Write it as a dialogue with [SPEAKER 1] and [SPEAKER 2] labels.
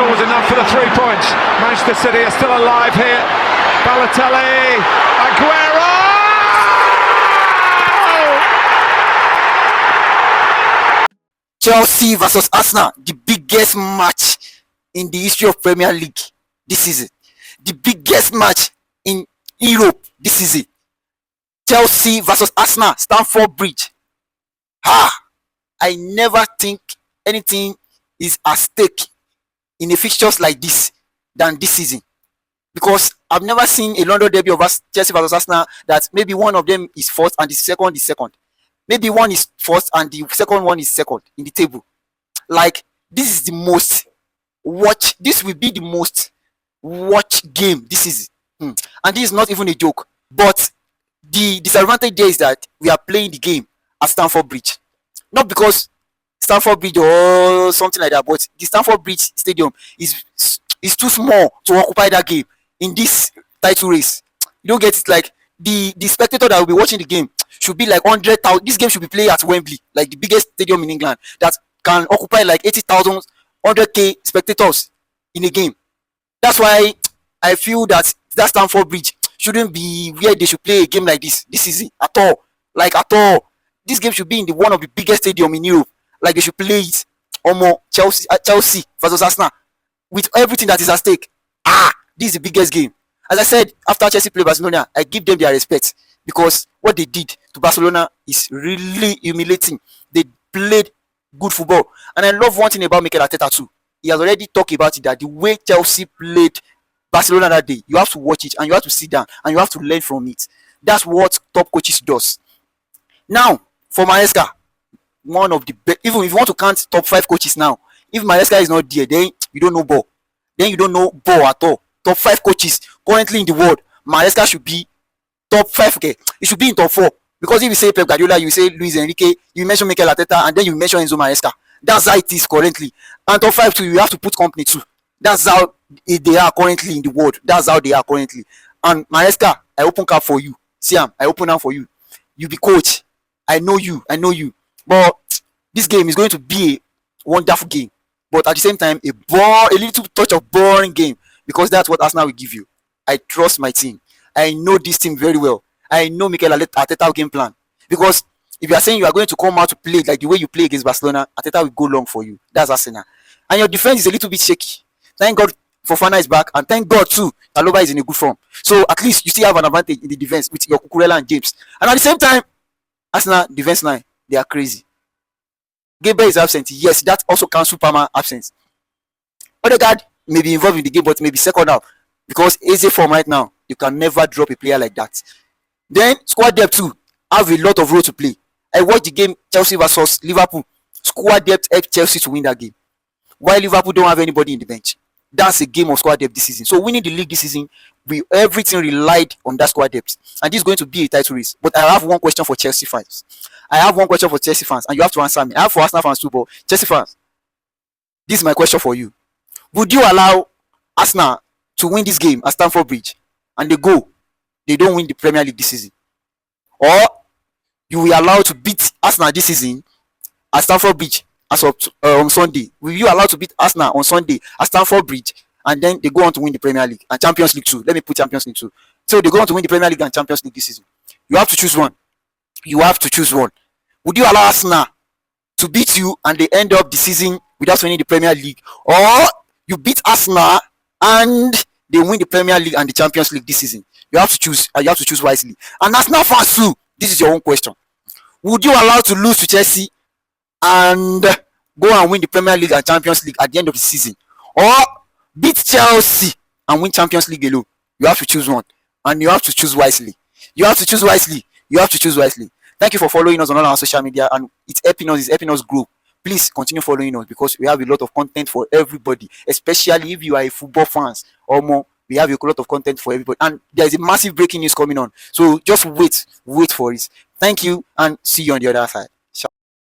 [SPEAKER 1] goal was enough for the 3 points. Manchester City are still alive here. Balotelli, Aguero!
[SPEAKER 2] Chelsea versus Arsenal, the biggest match in the history of Premier League this season. The biggest match in Europe this season. Chelsea versus Arsenal, Stamford Bridge. I never think anything is at stake in a fixtures like this than this season, because I've never seen a London derby of Chelsea versus Arsenal that maybe one of them is first and the second is second. Maybe one is first and the second one is second in the table. Like, this is the most watch. This will be the most watch game this season, and this is not even a joke. But the disadvantage there is that we are playing the game at Stamford Bridge, not because Stamford Bridge or something like that, but the Stamford Bridge Stadium is too small to occupy that game in this title race. You don't get it. Like, the spectator that will be watching the game should be like 100,000. This game should be played at Wembley, like the biggest stadium in England, that can occupy like 80,000, 100k spectators in a game. That's why I feel that Stamford Bridge shouldn't be where they should play a game like this season at all. Like, at all. This game should be in one of the biggest stadium in Europe. Like, they should play it Chelsea versus Arsenal with everything that is at stake. This is the biggest game. As I said, after Chelsea played Barcelona, I give them their respect, because what they did to Barcelona is really humiliating. They played good football. And I love one thing about Mikel Arteta too. He has already talked about it, that the way Chelsea played Barcelona that day, you have to watch it and you have to sit down and you have to learn from it. That's what top coaches does. Now, for Maresca, one of the best. Even if you want to count top 5 coaches now, if Maresca is not there, then you don't know ball. Then you don't know ball at all. Top 5 coaches currently in the world, Maresca should be top 5. Okay, it should be in top 4. Because if you say Pep Guardiola, you say Luis Enrique, you mention Mikel Arteta, and then you mention Enzo Maresca. That's how it is currently. And top 5 too, you have to put company too. That's how they are currently in the world. That's how they are currently. And Maresca, I open cap for you. Siam, I open up for you. You be coach. I know you. But this game is going to be a wonderful game. But at the same time, a little touch of boring game, because that's what Arsenal will give you. I trust my team. I know this team very well. I know Mikel Arteta's game plan. Because if you are saying you are going to come out to play like the way you play against Barcelona, Arteta will go long for you. That's Arsenal. And your defense is a little bit shaky. Thank God Fofana is back, and thank God too Aloba is in a good form. So at least you still have an advantage in the defense with your Cucurella and James. And at the same time, Arsenal defense line, they are crazy. Gabriel is absent. Yes, that also counts Superman absence. Odegaard may be involved in the game, but maybe second half, because easy form right now, you can never drop a player like that. Then squad depth too have a lot of role to play. I watched the game Chelsea versus Liverpool. Squad depth helped Chelsea to win that game, while Liverpool don't have anybody in the bench. That's a game of squad depth this season. So winning the league this season, everything relied on that squad depth, and this is going to be a title race. But I have one question for Chelsea fans. And you have to answer me. I have for Arsenal fans too, but Chelsea fans, this is my question for you. Would you allow Arsenal to win this game at Stamford Bridge and they don't win the Premier League this season? Or you will allow to beat Arsenal this season at Stamford Bridge as of on Sunday? Will you allow to beat Arsenal on Sunday at Stamford Bridge, and then they go on to win the Premier League and Champions League too? Let me put Champions League too. So they go on to win the Premier League and Champions League this season. You have to choose one. Would you allow Arsenal to beat you and they end up the season without winning the Premier League, or you beat Arsenal and they win the Premier League and the Champions League this season? You have to choose, and you have to choose wisely. And Arsenal fans too, this is your own question. Would you allow to lose to Chelsea and go and win the Premier League and Champions League at the end of the season, or beat Chelsea and win Champions League alone? You have to choose one, and you have to choose wisely. Thank you for following us on all our social media, and it's helping us grow. Please continue following us, because we have a lot of content for everybody, especially if you are a football fans or more. We have a lot of content for everybody, and there is a massive breaking news coming on. So just wait for it. Thank you, and see you on the other side.